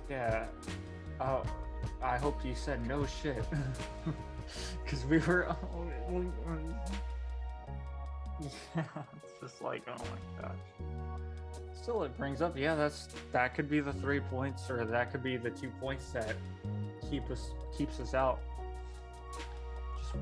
Yeah. Oh, I hope you said no shit. Because we were. Yeah, it's just like, oh my gosh. Still, it brings up, yeah, that could be the 3 points, or that could be the 2 points that keeps us out. Just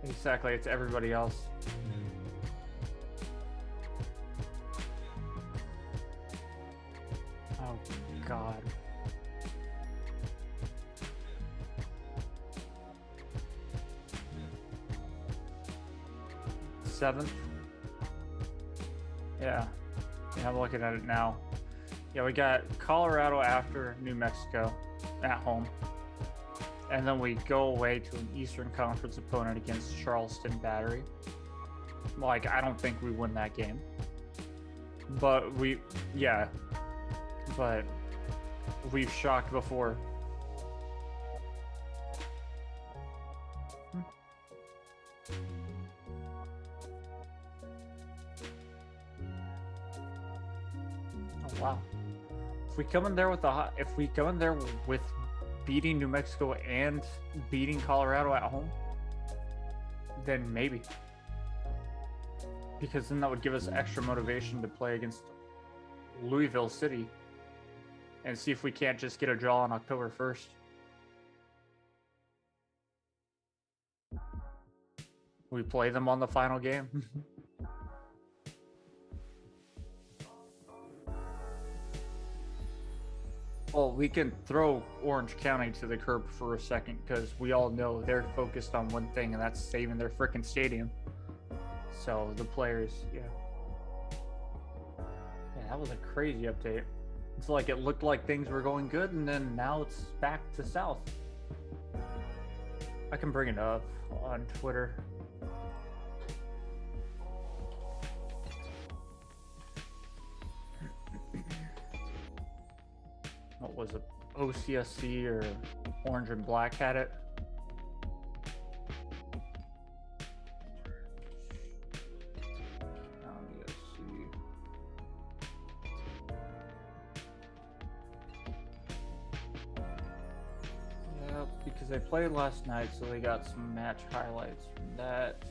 exactly, it's everybody else. Oh God. Seventh. Yeah, I'm looking at it now. Yeah, we got Colorado after New Mexico at home. And then we go away to an Eastern Conference opponent against Charleston Battery. Like, I don't think we win that game. But we've shocked before. Oh wow. If we come in there with beating New Mexico and beating Colorado at home, then maybe. Because then that would give us extra motivation to play against Louisville City and see if we can't just get a draw on October 1st. We play them on the final game. Well, we can throw Orange County to the curb for a second because we all know they're focused on one thing, and that's saving their frickin' stadium. So the players, yeah, that was a crazy update. It's like it looked like things were going good, and then now it's back to south. I can bring it up on Twitter. What was it? OCSC or Orange and Black had it. Yep, because they played last night, so they got some match highlights from that.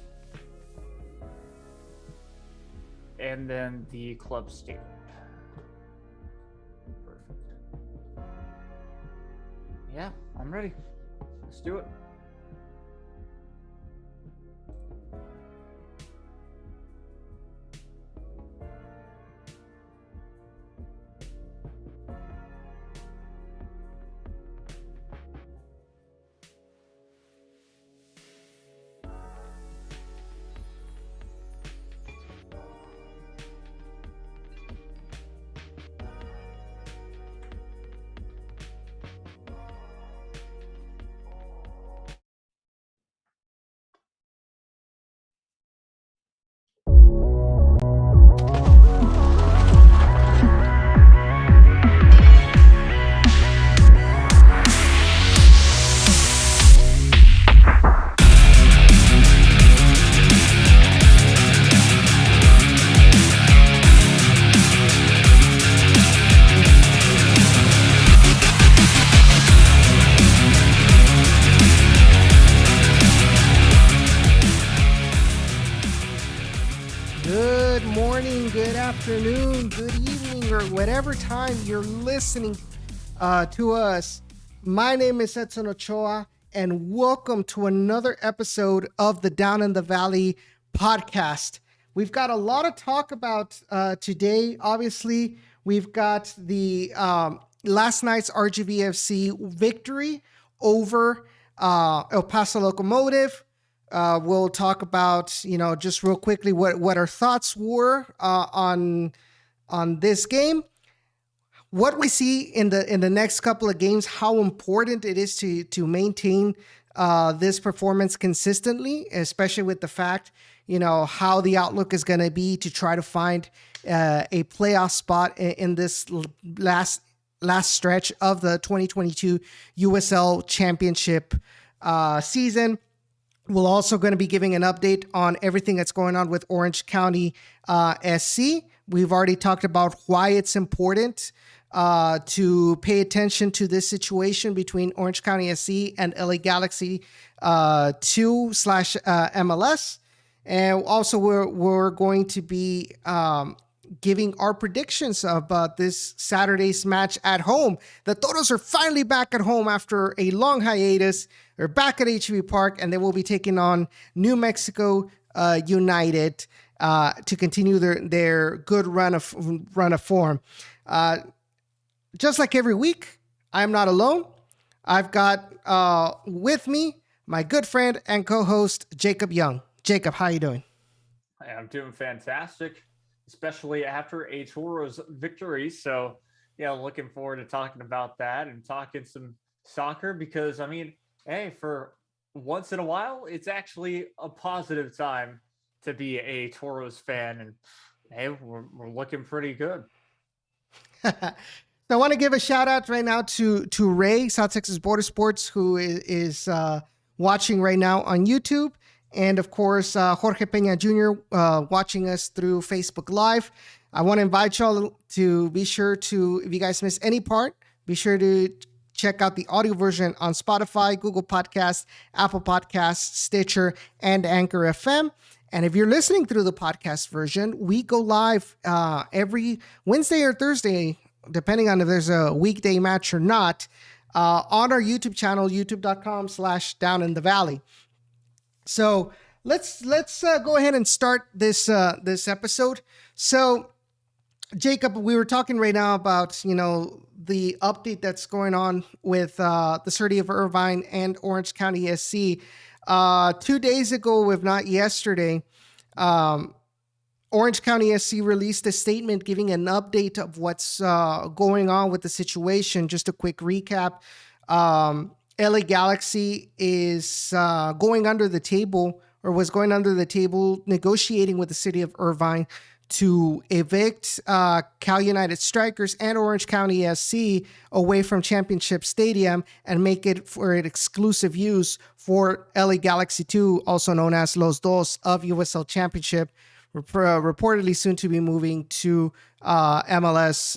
And then the club stadium. Yeah, I'm ready. Let's do it. Afternoon, good evening, or whatever time you're listening to us. My name is Edson Ochoa, and welcome to another episode of the Down in the Valley podcast. We've got a lot of talk about today. Obviously, we've got the last night's RGVFC victory over El Paso Locomotive. We'll talk about, just real quickly what our thoughts were on this game, what we see in the next couple of games, how important it is to maintain this performance consistently, especially with the fact, how the outlook is going to be to try to find a playoff spot in this last stretch of the 2022 USL Championship season. We're also going to be giving an update on everything that's going on with Orange County SC. We've already talked about why it's important to pay attention to this situation between Orange County SC and LA Galaxy 2/MLS. And also, we're going to be giving our predictions about this Saturday's match at home. The Toros are finally back at home after a long hiatus. They're back at HB Park, and they will be taking on New Mexico United to continue their good run of form. Just like every week, I'm not alone. I've got with me my good friend and co-host Jacob Young. Jacob, how you doing? I'm doing fantastic, especially after a Toros victory. So, yeah, looking forward to talking about that and talking some soccer because, I mean, hey, for once in a while, it's actually a positive time to be a Toros fan. And, hey, we're looking pretty good. So I want to give a shout out right now to Ray, South Texas Border Sports, who is watching right now on YouTube. And of course, Jorge Peña Jr. Watching us through Facebook Live. I want to invite y'all to be sure to, if you guys miss any part, be sure to check out the audio version on Spotify, Google Podcasts, Apple Podcasts, Stitcher, and Anchor FM. And if you're listening through the podcast version, we go live every Wednesday or Thursday, depending on if there's a weekday match or not, on our YouTube channel, youtube.com/Down in the Valley. So let's go ahead and start this episode. So, Jacob, we were talking right now about the update that's going on with the City of Irvine and Orange County SC. 2 days ago, if not yesterday, Orange County SC released a statement giving an update of what's going on with the situation. Just a quick recap. LA Galaxy is going under the table, or was going under the table, negotiating with the City of Irvine to evict Cal United Strikers and Orange County SC away from Championship Stadium and make it for an exclusive use for LA Galaxy 2, also known as Los Dos of USL Championship, reportedly soon to be moving to MLS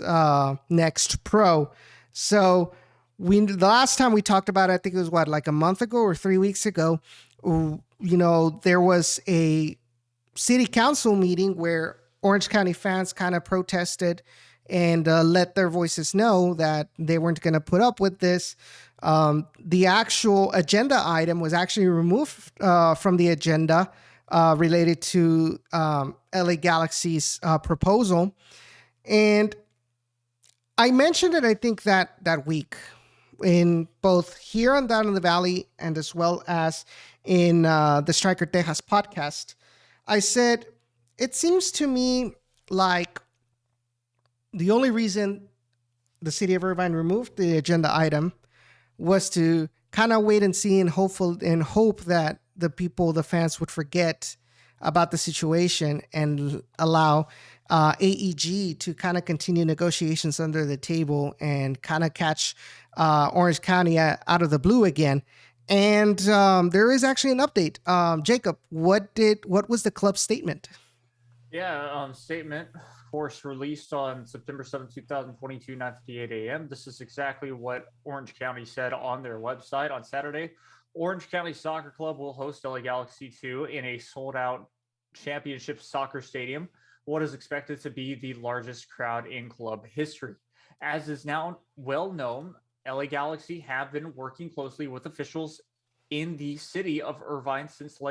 Next Pro. So the last time we talked about it, I think it was like a month ago or 3 weeks ago, there was a city council meeting where Orange County fans kind of protested and let their voices know that they weren't going to put up with this. The actual agenda item was actually removed from the agenda related to LA Galaxy's proposal. And I mentioned it, I think, that week, in both here on Down in the Valley and as well as in the Striker Texas podcast. I said, it seems to me like the only reason the City of Irvine removed the agenda item was to kind of wait and see and hope that the fans would forget about the situation and allow AEG to kind of continue negotiations under the table and kind of catch Orange County out of the blue again. And there is actually an update. Jacob, what was the club's statement? Yeah, statement, of course, released on September 7th, 2022, 9:58 a.m. This is exactly what Orange County said on their website on Saturday. Orange County Soccer Club will host LA Galaxy 2 in a sold-out championship soccer stadium, what is expected to be the largest crowd in club history. As is now well known, LA Galaxy have been working closely with officials in the city of Irvine since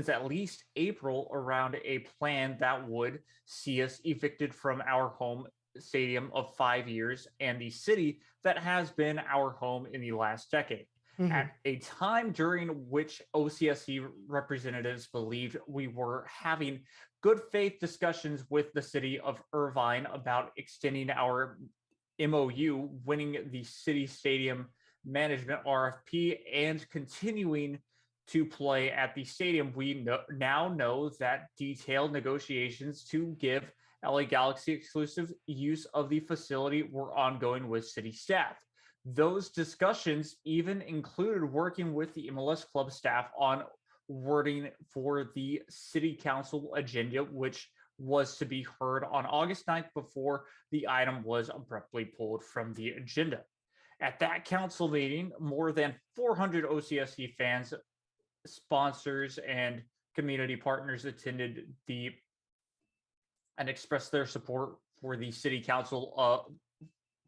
at least April around a plan that would see us evicted from our home stadium of 5 years and the city that has been our home in the last decade. Mm-hmm. At a time during which OCSC representatives believed we were having good faith discussions with the city of Irvine about extending our MOU, winning the city stadium management RFP and continuing to play at the stadium. We now know that detailed negotiations to give LA Galaxy exclusive use of the facility were ongoing with city staff. Those discussions even included working with the MLS club staff on wording for the city council agenda, which was to be heard on August 9th before the item was abruptly pulled from the agenda. At that council meeting, more than 400 OCSC fans, sponsors, and community partners attended and expressed their support for the city council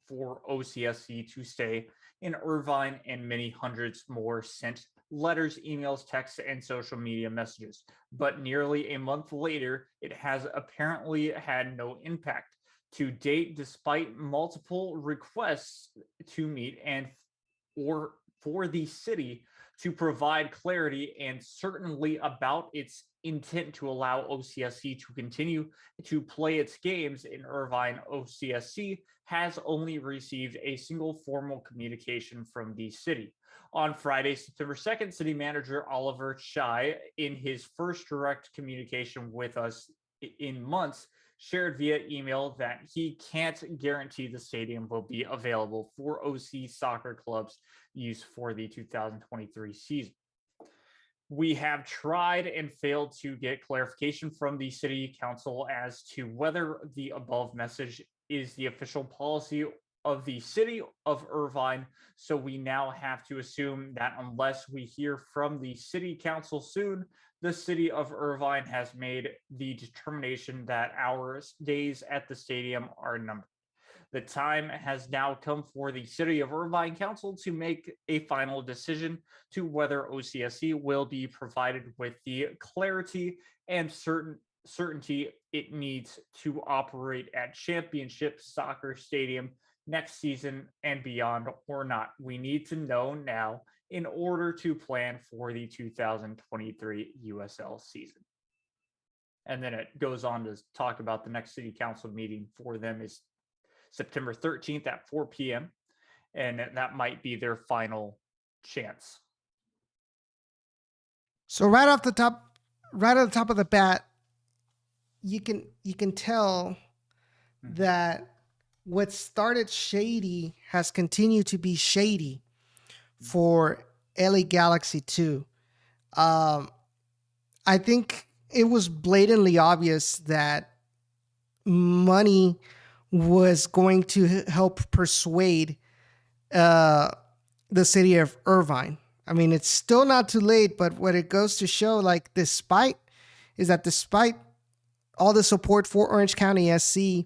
for OCSC to stay in Irvine, and many hundreds more sent letters, emails, texts, and social media messages. But nearly a month later, it has apparently had no impact. To date, despite multiple requests to meet and for the city to provide clarity and certainly about its intent to allow OCSC to continue to play its games in Irvine, OCSC has only received a single formal communication from the city. On Friday, September 2nd, city manager Oliver Chai, in his first direct communication with us in months, shared via email that he can't guarantee the stadium will be available for OC soccer clubs' use for the 2023 season. We have tried and failed to get clarification from the city council as to whether the above message is the official policy of the city of Irvine. So we now have to assume that unless we hear from the city council soon, the city of Irvine has made the determination that our days at the stadium are numbered. The time has now come for the city of Irvine council to make a final decision to whether OCSC will be provided with the clarity and certainty it needs to operate at Championship Soccer Stadium next season and beyond or not. We need to know now in order to plan for the 2023 USL season. And then it goes on to talk about the next city council meeting for them is September 13th at 4 p.m. And that might be their final chance. So right at the top of the bat, you can tell that what started shady has continued to be shady for LA Galaxy too. I think it was blatantly obvious that money was going to help persuade the city of Irvine. I mean, it's still not too late, but what it goes to show, like, despite all the support for Orange County SC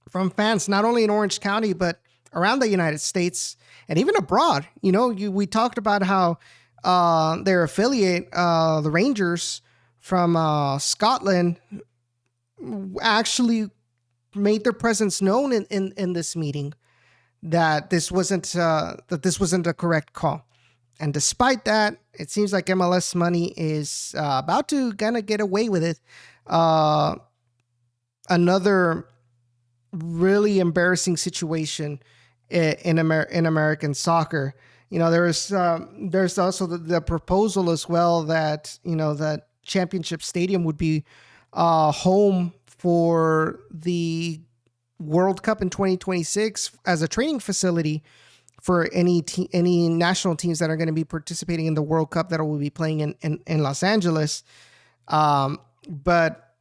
from fans, not only in Orange County, but around the United States and even abroad, we talked about how their affiliate, the Rangers from Scotland, actually made their presence known in this meeting, that this wasn't a correct call. And despite that, it seems like MLS money is about to kind of get away with it. Another really embarrassing situation in American soccer. There's also the proposal as well that that Championship Stadium would be home for the World Cup in 2026 as a training facility for any national teams that are going to be participating in the World Cup that will be playing in Los Angeles. But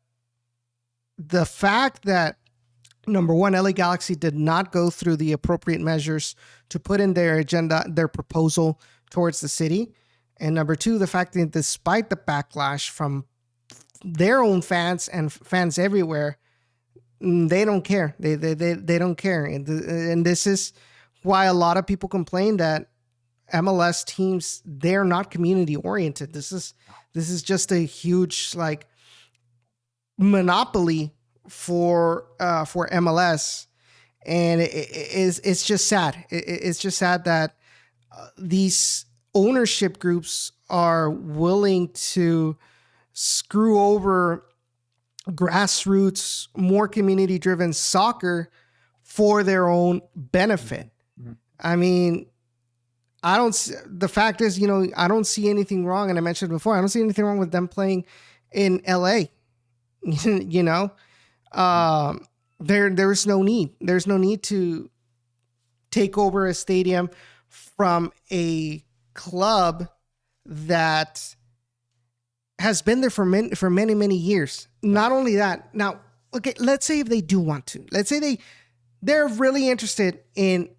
the fact that, number one, LA Galaxy did not go through the appropriate measures to put in their agenda, their proposal towards the city. And number two, the fact that despite the backlash from their own fans and fans everywhere, they don't care. They don't care. And this is why a lot of people complain that MLS teams, they're not community oriented. This is just a huge monopoly for MLS, and it's just sad. It's just sad that these ownership groups are willing to screw over grassroots, more community-driven soccer for their own benefit. Mm-hmm. I mean, The fact is, I don't see anything wrong. And I mentioned before, I don't see anything wrong with them playing in LA. you know, there is no need. There's no need to take over a stadium from a club that has been there for many, many years. Not only that, now, okay, let's say if they do want to, let's say they're really interested in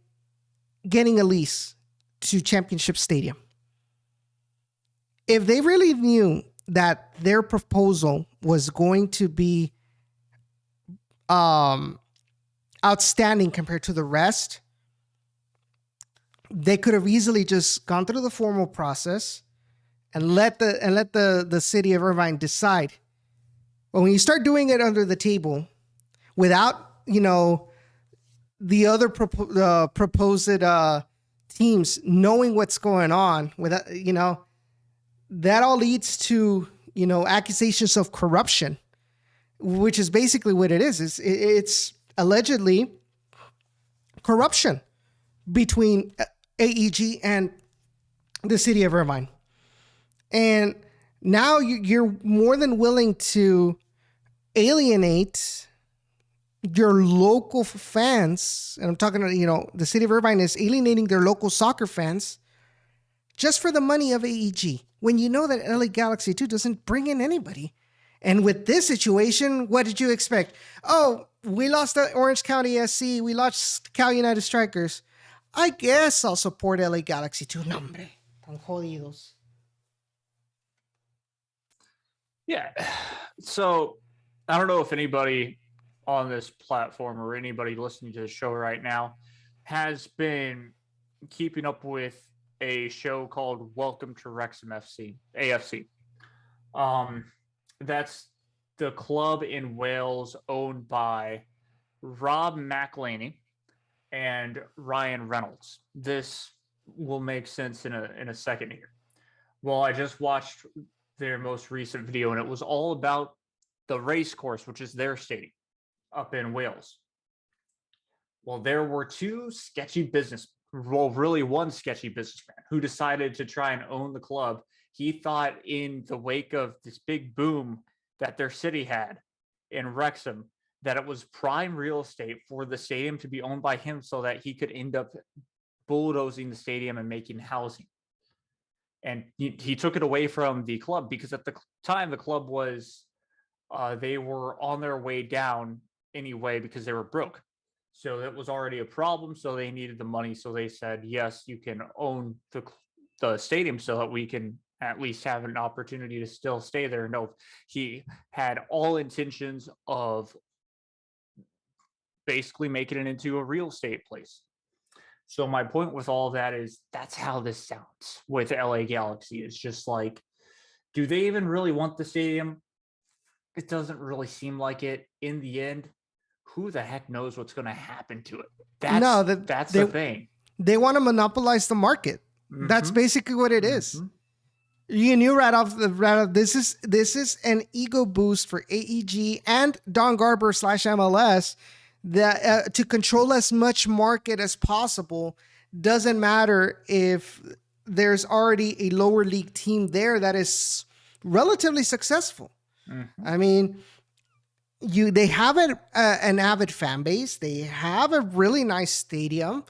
getting a lease to Championship Stadium. If they really knew that their proposal was going to be outstanding compared to the rest, they could have easily just gone through the formal process and let the city of Irvine decide. But when you start doing it under the table without, the other proposed teams knowing what's going on, without, that all leads to, accusations of corruption, which is basically what it is. It's allegedly corruption between AEG and the city of Irvine. And now you're more than willing to alienate your local fans. And I'm talking, the city of Irvine is alienating their local soccer fans just for the money of AEG, when you know that LA Galaxy 2 doesn't bring in anybody. And with this situation, what did you expect? Oh, we lost the Orange County SC. We lost Cal United Strikers. I guess I'll support LA Galaxy 2. No, hombre, tan jodidos. Yeah. So I don't know if anybody on this platform or anybody listening to the show right now has been keeping up with a show called Welcome to Wrexham AFC. That's the club in Wales owned by Rob McElhenney and Ryan Reynolds. This will make sense in a second here. Well, I just watched their most recent video, and it was all about the race course, which is their stadium up in Wales. Well, there were really one sketchy businessman who decided to try and own the club. He thought in the wake of this big boom that their city had in Wrexham, that it was prime real estate for the stadium to be owned by him so that he could end up bulldozing the stadium and making housing. And he took it away from the club because at the time the club was, they were on their way down anyway because they were broke. So it was already a problem. So they needed the money. So they said, yes, you can own the stadium so that we can at least have an opportunity to still stay there. No, he had all intentions of basically making it into a real estate place. So my point with all that is that's how this sounds with LA Galaxy. It's just like, do they even really want the stadium? It doesn't really seem like it. In the end, who the heck knows what's going to happen to it? That's the thing. They want to monopolize the market. Mm-hmm. That's basically what it is. Mm-hmm. You knew right off this is an ego boost for AEG and Don Garber / MLS that to control as much market as possible. Doesn't matter if there's already a lower league team there that is relatively successful. Mm-hmm. I mean, they have an avid fan base. They have a really nice stadium.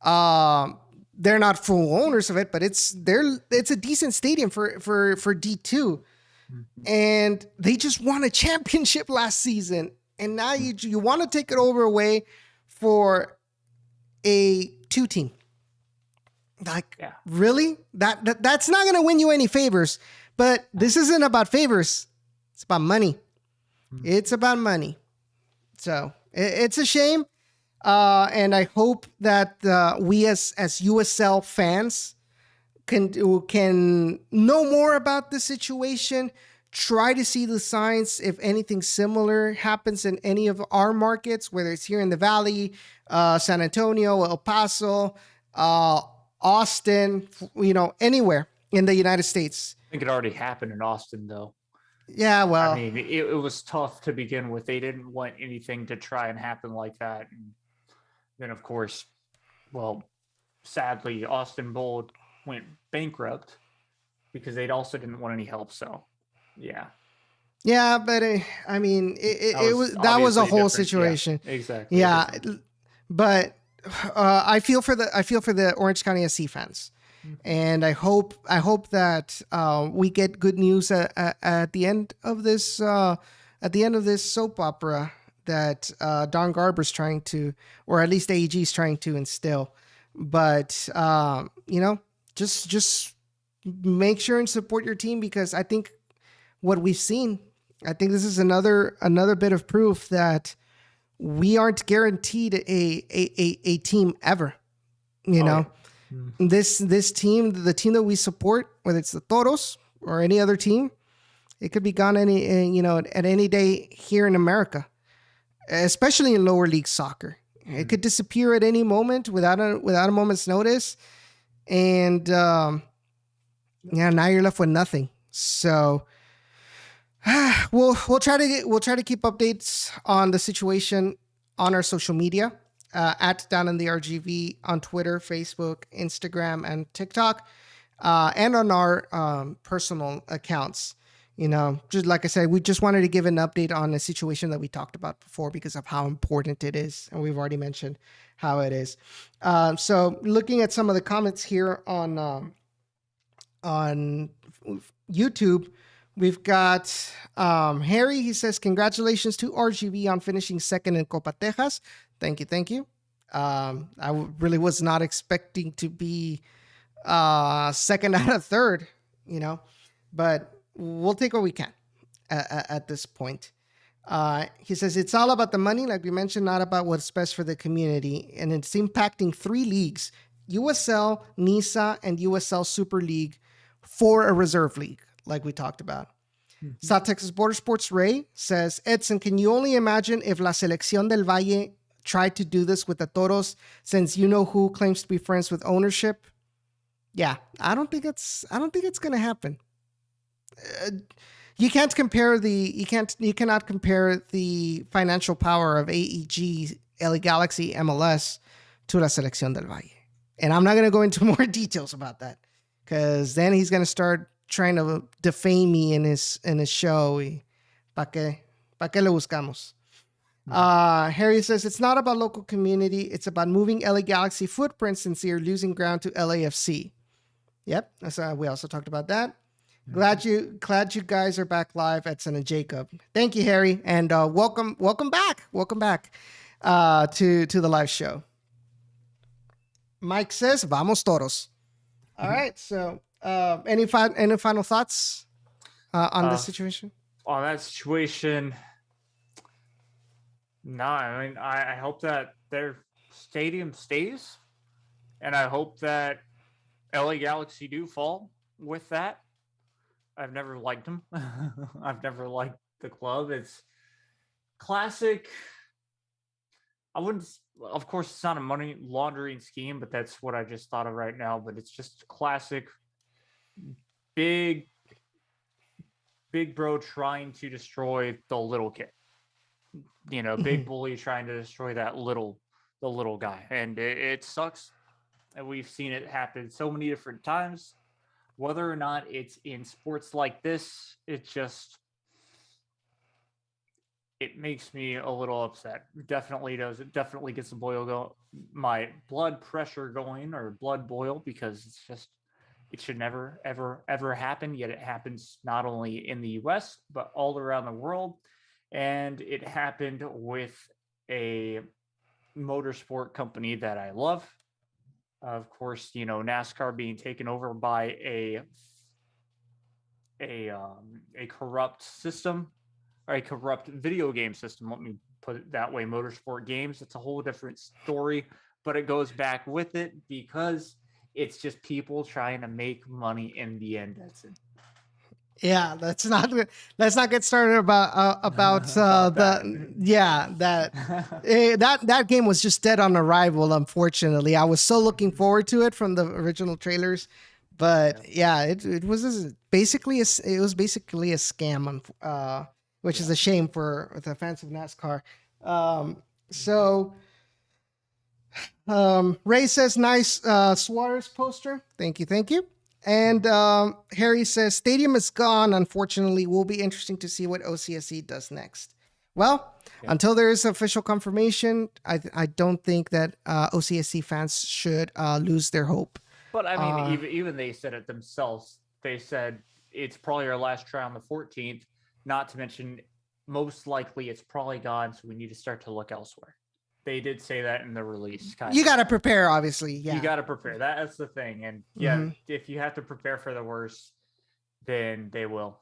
They're not full owners of it, but it's a decent stadium for D2. Mm-hmm. And they just won a championship last season. And now you want to take it away for a 2 team. Like, yeah. Really? That's not going to win you any favors. But this isn't about favors. It's about money. Mm-hmm. It's about money. So it's a shame. And I hope that we as USL fans can know more about the situation. Try to see the signs if anything similar happens in any of our markets, whether it's here in the Valley, San Antonio, El Paso, Austin, anywhere in the United States. I think it already happened in Austin, though. Yeah, well. I mean, it was tough to begin with. They didn't want anything to try and happen like that. And then, of course, well, sadly, Austin Bold went bankrupt because they also didn't want any help. So, yeah. Yeah, but I mean, that was a whole situation. Yeah, exactly. Yeah, but I feel for the Orange County SC fans, and I hope that we get good news at the end of this soap opera that Don Garber's trying to, or at least AEG's trying to instill. But just make sure and support your team, because I think what we've seen, I think this is another bit of proof that we aren't guaranteed a team ever. This team, the team that we support, whether it's the Toros or any other team, it could be gone at any day here in America, especially in lower league soccer. It could disappear at any moment without a moment's notice, and now you're left with nothing. So we'll try to keep updates on the situation on our social media at Down in the RGV on Twitter, Facebook, Instagram, and TikTok, and on our personal accounts. Just like I said, we just wanted to give an update on a situation that we talked about before because of how important it is, and we've already mentioned how it is. So looking at some of the comments here on YouTube. We've got Harry. He says, congratulations to RGV on finishing second in Copa Tejas. Thank you. I really was not expecting to be second out of third, but we'll take what we can at this point. He says, it's all about the money, like we mentioned, not about what's best for the community. And it's impacting 3 leagues, USL, NISA, and USL Super League, for a reserve league, like we talked about. South Texas Border Sports Ray says, Edson, can you only imagine if La Selección del Valle tried to do this with the Toros, since who claims to be friends with ownership? Yeah, I don't think it's going to happen. You cannot compare the financial power of AEG, LA Galaxy, MLS to La Selección del Valle. And I'm not going to go into more details about that, because then he's going to start trying to defame me in his show. Pa que le buscamos? Harry says, it's not about local community. It's about moving LA Galaxy footprint, since you're losing ground to LAFC. Yep. We also talked about that. Glad you guys are back live, Edson and Jacob. Thank you, Harry. And welcome back. Welcome back to the live show. Mike says, vamos Toros. All right. So any final thoughts on this situation? On that situation, no, I mean, I hope that their stadium stays, and I hope that LA Galaxy do fall with that. I've never liked them. I've never liked the club. It's classic. Of course, it's not a money laundering scheme, but that's what I just thought of right now. But it's just classic big bro trying to destroy the little kid. Big bully trying to destroy the little guy. And it sucks. And we've seen it happen so many different times. Whether or not it's in sports like this, it makes me a little upset. Definitely does. It definitely gets my blood pressure going, or blood boil, because it should never, ever, ever happen. Yet it happens not only in the US, but all around the world. And it happened with a motorsport company that I love. Of course, NASCAR being taken over by a corrupt system, or a corrupt video game system. Let me put it that way. Motorsport games, it's a whole different story, but it goes back with it because it's just people trying to make money in the end. That's it. Yeah, let's not get started about that game was just dead on arrival. Unfortunately, I was so looking forward to it from the original trailers, but it was basically a scam, which is a shame for the fans of NASCAR. So Ray says, nice Suarez poster. Thank you, thank you. And Harry says, stadium is gone. Unfortunately, will be interesting to see what OCSE does next. Well, until there is official confirmation, I don't think that OCSE fans should lose their hope. But I mean, even they said it themselves. They said it's probably our last try on the 14th. Not to mention, most likely it's probably gone, so we need to start to look elsewhere. They did say that in the release. You got to prepare, obviously. Yeah, you got to prepare. That's the thing. And if you have to prepare for the worst, then they will.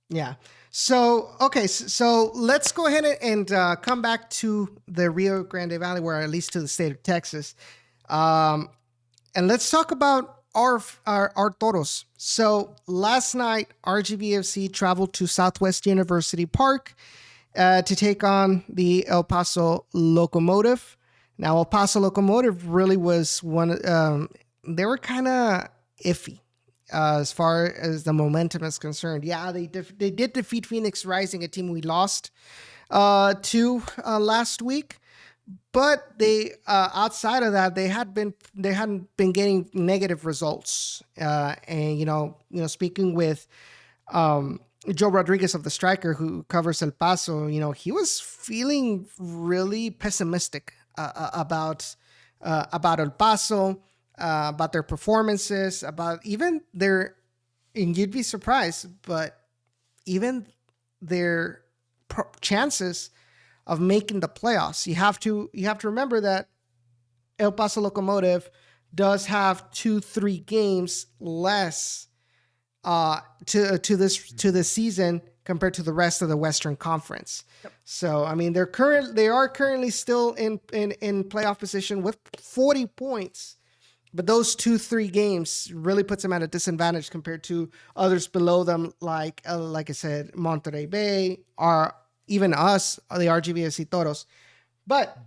Yeah. So, okay. So let's go ahead and come back to the Rio Grande Valley, or at least to the state of Texas. And let's talk about our Toros. So last night, RGVFC traveled to Southwest University Park to take on the El Paso Locomotive. Now, El Paso Locomotive really was they were kind of iffy as far as the momentum is concerned. Yeah, they did defeat Phoenix Rising, a team we lost to last week. But they outside of that, they hadn't been getting negative results. And speaking with Joe Rodriguez of the Striker, who covers El Paso, he was feeling really pessimistic about El Paso, about their performances, about even their, and you'd be surprised, but even their chances of making the playoffs. You have to remember that El Paso Locomotive does have 2-3 games less to this season compared to the rest of the Western Conference. Yep. So I mean, they are currently still in playoff position with 40 points, but those 2-3 games really puts them at a disadvantage compared to others below them, like I said, Monterey Bay, or even us, the RGVFC Toros. But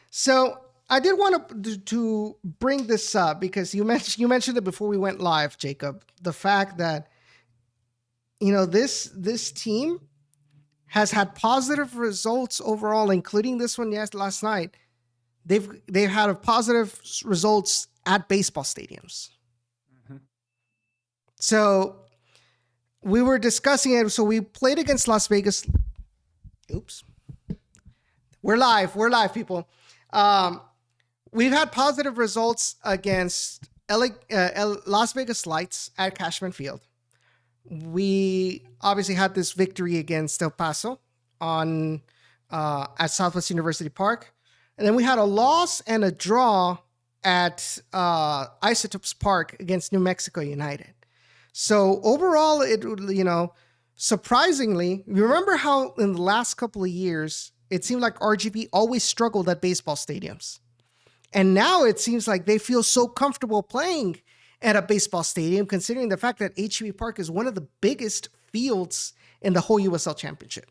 so I did want to bring this up because you mentioned it before we went live, Jacob. The fact that this team has had positive results overall, including this one last night. They've had positive results at baseball stadiums. Mm-hmm. So we were discussing it. So we played against Las Vegas. Oops. We're live, people. We've had positive results against Las Vegas Lights at Cashman Field. We obviously had this victory against El Paso at Southwest University Park. And then we had a loss and a draw at Isotopes Park against New Mexico United. So overall, surprisingly, remember how in the last couple of years, it seemed like RGV always struggled at baseball stadiums. And now it seems like they feel so comfortable playing at a baseball stadium, considering the fact that HEB Park is one of the biggest fields in the whole USL Championship.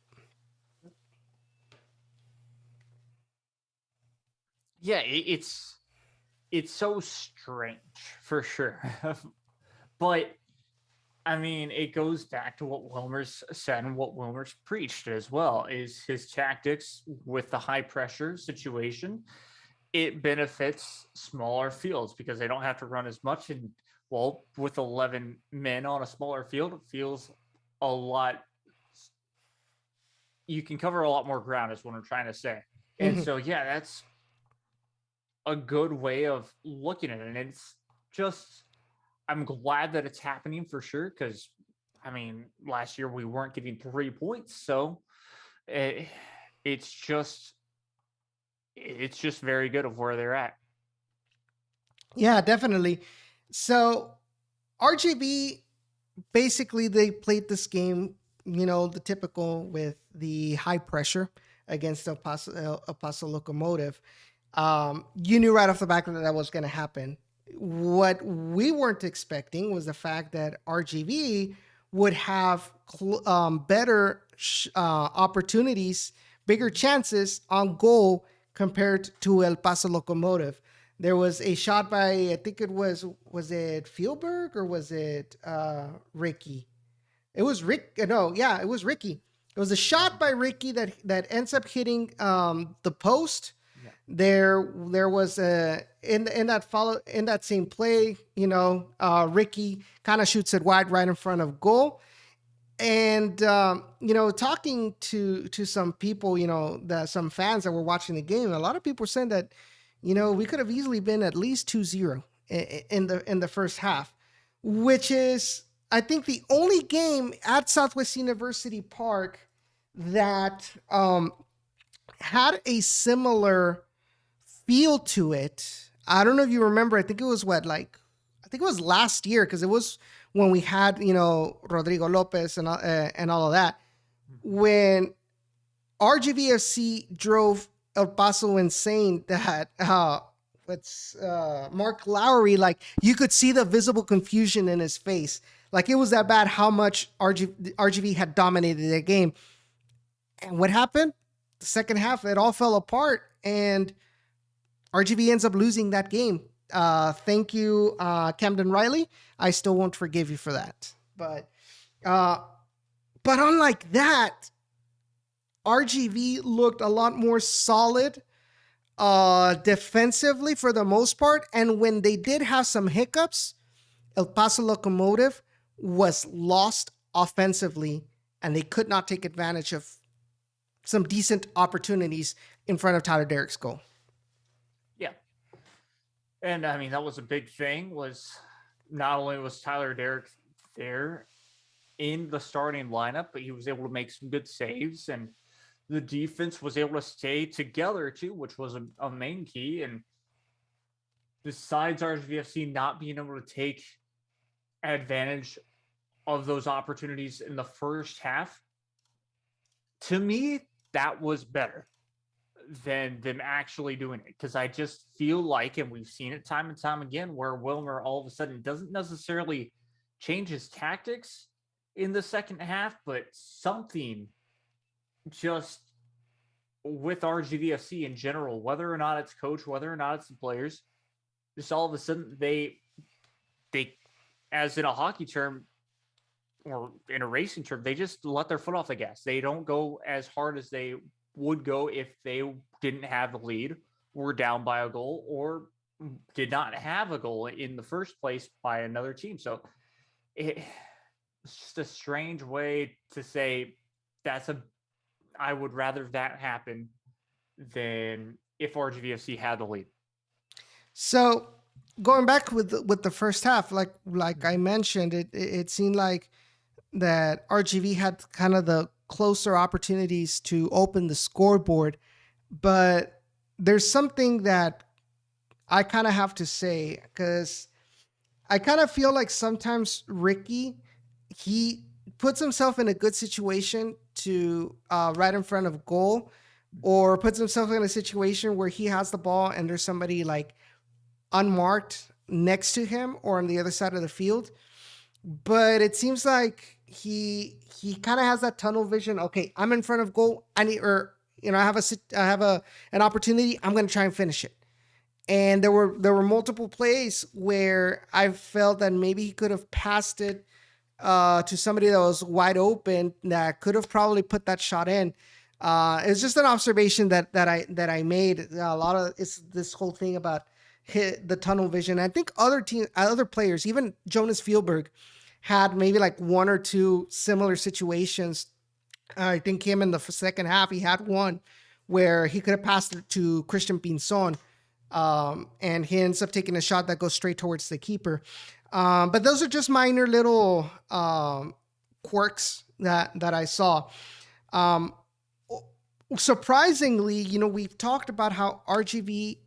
Yeah, it's so strange for sure. But I mean, it goes back to what Wilmer's said and what Wilmer's preached as well, is his tactics with the high pressure situation. It benefits smaller fields because they don't have to run as much. And well, with 11 men on a smaller field, it feels a lot. You can cover a lot more ground is what I'm trying to say. And so, yeah, that's a good way of looking at it. And it's just, I'm glad that it's happening for sure. Cause I mean, last year we weren't getting 3 points. So it's just very good of where they're at. Yeah, definitely. So RGB, basically they played this game, the typical with the high pressure against El Paso Locomotive. You knew right off the back that was going to happen. What we weren't expecting was the fact that RGV would have better opportunities, bigger chances on goal compared to El Paso Locomotive. There was a shot by, I think it was it Fieldberg or was it Ricky? It was Rick. No, yeah, it was Ricky. It was a shot by Ricky that ends up hitting the post. Yeah. There was a in that same play, Ricky kind of shoots it wide right in front of goal. And talking to some people, some fans that were watching the game, a lot of people were saying that we could have easily been at least 2-0 in the first half, which is, I think, the only game at Southwest University Park that had a similar feel to it. I don't know if you remember. I think it was I think it was last year, because it was when we had Rodrigo Lopez and all of that, when RGVFC drove El Paso insane. That Mark Lowry, like, you could see the visible confusion in his face. Like, it was that bad how much RGV had dominated their game. And what happened? The second half, it all fell apart, and RGV ends up losing that game. Thank you, Camden Riley. I still won't forgive you for that. But unlike that, RGV looked a lot more solid defensively for the most part. And when they did have some hiccups, El Paso Locomotive was lost offensively, and they could not take advantage of some decent opportunities in front of Tyler Derrick's goal. Yeah. And I mean, that was a big thing, was not only was Tyler Derrick there in the starting lineup, but he was able to make some good saves, and the defense was able to stay together too, which was a main key. And besides RGVFC not being able to take advantage of those opportunities in the first half, to me, that was better than them actually doing it. Because I just feel like, and we've seen it time and time again, where Wilmer all of a sudden doesn't necessarily change his tactics in the second half, but something just with RGVFC in general, whether or not it's coach, whether or not it's the players, just all of a sudden they, as in a hockey term or in a racing term, they just let their foot off the gas. They don't go as hard as they would go if they didn't have the lead, were down by a goal, or did not have a goal in the first place by another team. So it's just a strange way to say I would rather that happen than if RGVFC had the lead. So going back with the first half, like I mentioned, it seemed like that RGV had kind of the closer opportunities to open the scoreboard, but there's something that I kind of have to say, because I kind of feel like sometimes Ricky, he puts himself in a good situation to right in front of goal, or puts himself in a situation where he has the ball and there's somebody like unmarked next to him or on the other side of the field. But it seems like he kind of has that tunnel vision. Okay, I'm in front of goal. I have an opportunity. I'm going to try and finish it. And there were multiple plays where I felt that maybe he could have passed it to somebody that was wide open that could have probably put that shot in. It's just an observation that I made. A lot of it's this whole thing about the tunnel vision. I think other players, even Jonas Fieldberg, had maybe like one or two similar situations. I think him in the second half, he had one where he could have passed it to Christian Pinzon, and he ends up taking a shot that goes straight towards the keeper. But those are just minor little quirks that I saw. Surprisingly, we've talked about how RGV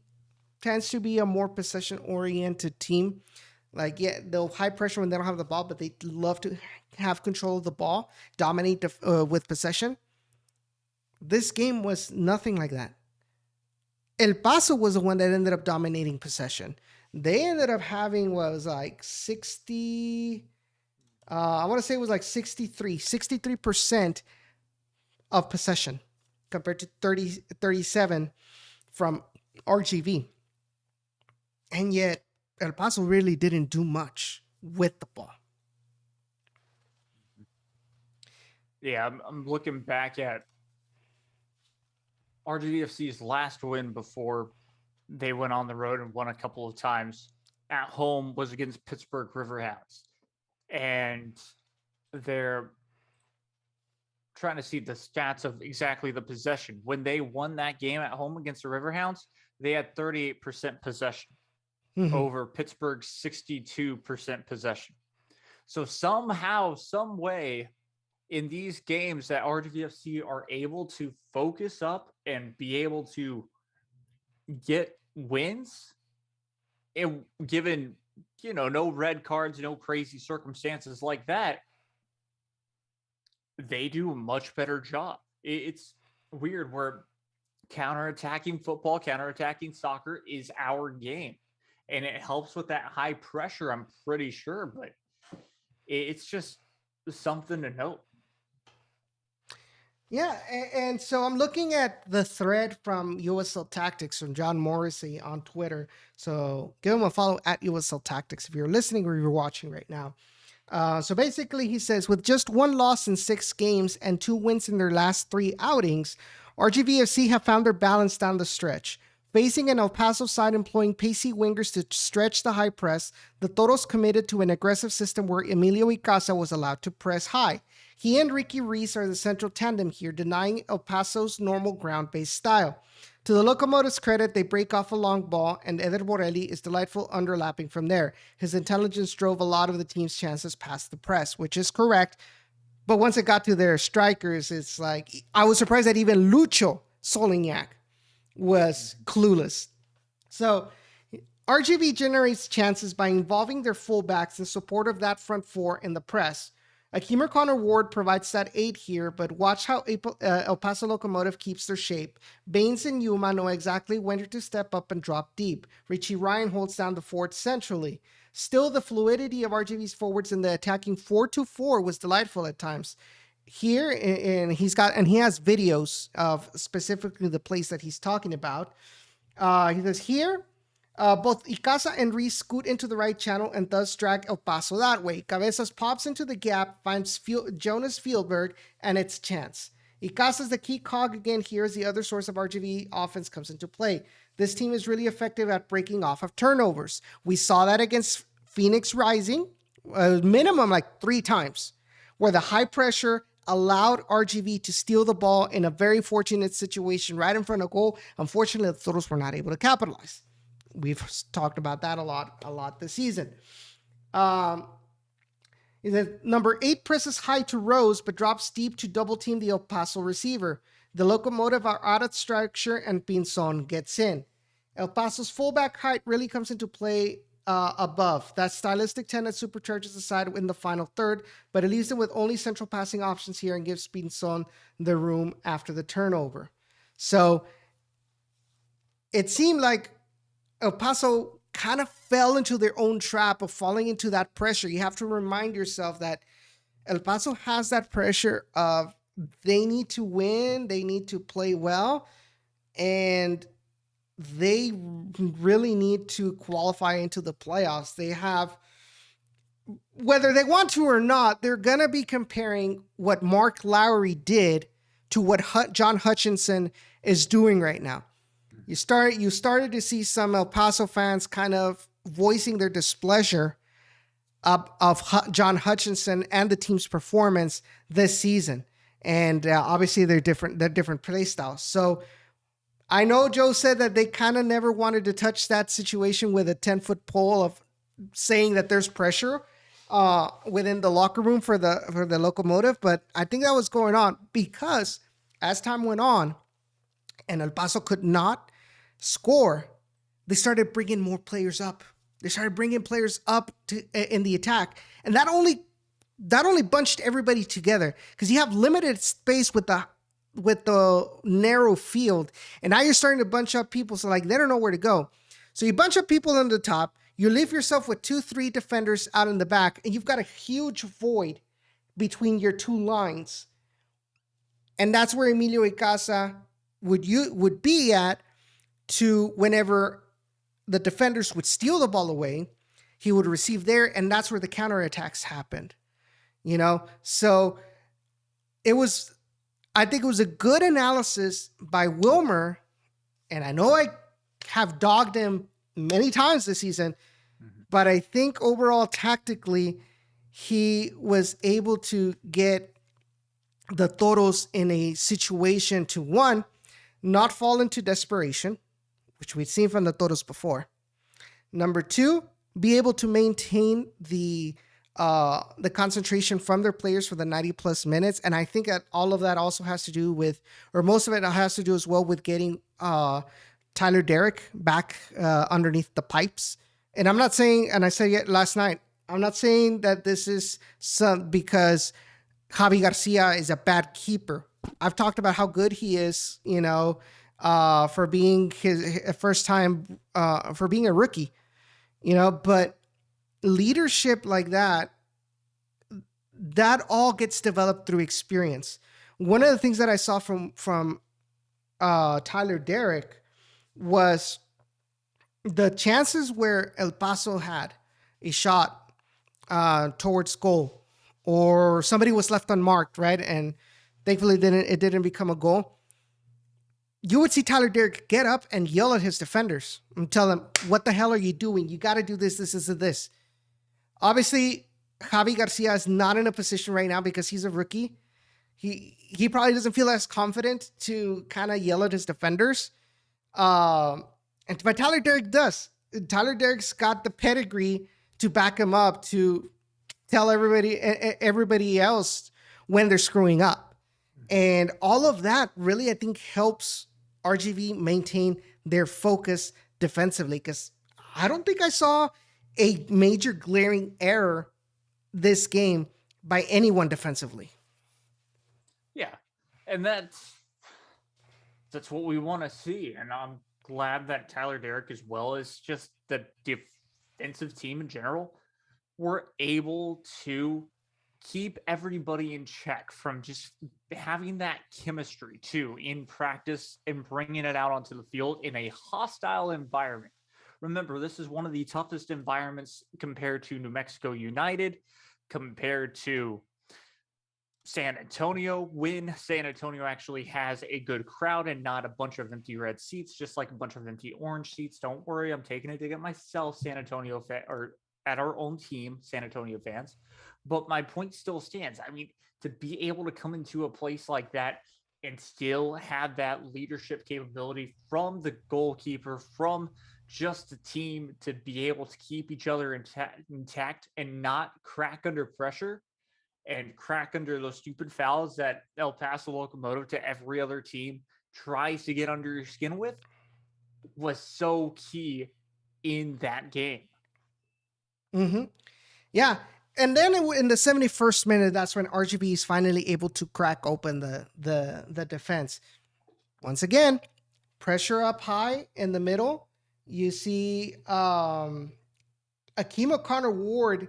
tends to be a more possession-oriented team. Like, yeah, they'll high pressure when they don't have the ball, but they love to have control of the ball, dominate with possession. This game was nothing like that. El Paso was the one that ended up dominating possession. They ended up having was like 60, I want to say it was like 63% of possession compared to 37 from RGV. And yet El Paso really didn't do much with the ball. Yeah, I'm looking back at RGVFC's last win before they went on the road and won a couple of times at home was against Pittsburgh Riverhounds. And they're trying to see the stats of exactly the possession. When they won that game at home against the Riverhounds, they had 38% possession over Pittsburgh's 62% possession. So somehow, some way, in these games that RGVFC are able to focus up and be able to get wins, given, no red cards, no crazy circumstances like that, they do a much better job. It's weird where counterattacking football, counterattacking soccer is our game. And it helps with that high pressure, I'm pretty sure, but it's just something to note. Yeah, and so I'm looking at the thread from USL Tactics from John Morrissey on Twitter. So give him a follow at USL Tactics if you're listening or you're watching right now. So basically he says, with just one loss in 6 games and 2 wins in their last 3 outings, RGVFC have found their balance down the stretch. Facing an El Paso side employing pacey wingers to stretch the high press, the Toros committed to an aggressive system where Emilio Icaza was allowed to press high. He and Ricky Reese are the central tandem here, denying El Paso's normal ground-based style. To the Locomotive's credit, they break off a long ball, and Eder Borelli is delightful underlapping from there. His intelligence drove a lot of the team's chances past the press, which is correct. But once it got to their strikers, it's like, I was surprised that even Lucho Solignac was clueless. So RGV generates chances by involving their fullbacks in support of that front four in the press. Akeem Connor Ward provides that aid here, but watch how El Paso Locomotive keeps their shape. Baines and Yuma know exactly when to step up and drop deep. Richie Ryan holds down the fort centrally. Still, the fluidity of RGV's forwards in the attacking 4-2-4 was delightful at times. Here, and he has videos of specifically the place that he's talking about. He says here, both Icaza and Reese scoot into the right channel and thus drag El Paso that way. Cabezas pops into the gap, finds Jonas Fieldberg, and it's chance. Icaza is the key cog again here as the other source of RGV offense comes into play. This team is really effective at breaking off of turnovers. We saw that against Phoenix Rising, minimum like 3 times, where the high pressure allowed RGV to steal the ball in a very fortunate situation right in front of goal. Unfortunately, the Toros were not able to capitalize. We've talked about that a lot this season. Number 8 presses high to Rose, but drops deep to double team the El Paso receiver. The Locomotive are out of structure and Pinzon gets in. El Paso's fullback height really comes into play above. That stylistic tenet supercharges the side in the final third, but it leaves them with only central passing options here and gives Pinzon the room after the turnover. So it seemed like El Paso kind of fell into their own trap of falling into that pressure. You have to remind yourself that El Paso has that pressure of they need to win, they need to play well, and they really need to qualify into the playoffs. They have, whether they want to or not, they're going to be comparing what Mark Lowry did to what John Hutchinson is doing right now. You started to see some El Paso fans kind of voicing their displeasure of John Hutchinson and the team's performance this season. And obviously they're different play styles. So I know Joe said that they kind of never wanted to touch that situation with a 10-foot pole of saying that there's pressure within the locker room for the Locomotive, but I think that was going on because as time went on and El Paso could not score, they started bringing more players up. They started bringing players up in the attack, and that only bunched everybody together because you have limited space with the narrow field, and now you're starting to bunch up people, so like they don't know where to go. So you bunch up people on the top, you leave yourself with 2-3 defenders out in the back, and you've got a huge void between your 2 lines. And that's where Emilio Icaza would be at to whenever the defenders would steal the ball away, he would receive there, and that's where the counterattacks happened. So it was, I think it was a good analysis by Wilmer, and I know I have dogged him many times this season, but I think overall tactically, he was able to get the Toros in a situation to, one, not fall into desperation, which we'd seen from the Toros before. Number two, be able to maintain the concentration from their players for the 90 plus minutes. And I think that all of that also has to do with, or most of it has to do as well with getting Tyler Derrick back underneath the pipes. And I'm not saying, and I said it last night, I'm not saying that this is because Javi Garcia is a bad keeper. I've talked about how good he is, for being his first time, for being a rookie, but leadership like that all gets developed through experience. One of the things that I saw from Tyler Derrick was the chances where El Paso had a shot towards goal, or somebody was left unmarked, right? And thankfully it didn't become a goal. You would see Tyler Derrick get up and yell at his defenders and tell them, what the hell are you doing? You got to do this, this. Obviously, Javi Garcia is not in a position right now because he's a rookie. He probably doesn't feel as confident to kind of yell at his defenders. But Tyler Derrick does. Tyler Derrick's got the pedigree to back him up to tell everybody else when they're screwing up. And all of that really, I think, helps RGV maintain their focus defensively, because I don't think I saw a major glaring error this game by anyone defensively. Yeah. And that's what we want to see. And I'm glad that Tyler Derrick, as well as just the defensive team in general, were able to keep everybody in check from just having that chemistry too in practice and bringing it out onto the field in a hostile environment. Remember, this is one of the toughest environments compared to New Mexico United, compared to San Antonio, when San Antonio actually has a good crowd and not a bunch of empty red seats, just like a bunch of empty orange seats. Don't worry, I'm taking a dig at myself, San Antonio or at our own team, San Antonio fans. But my point still stands. I mean, to be able to come into a place like that and still have that leadership capability from the goalkeeper, from just the team, to be able to keep each other intact and not crack under pressure and crack under those stupid fouls that El Paso Locomotive to every other team tries to get under your skin with, was so key in that game. Mm-hmm. Yeah. And then in the 71st minute, that's when RGB is finally able to crack open the defense. Once again, pressure up high in the middle. You see Akeem O'Connor Ward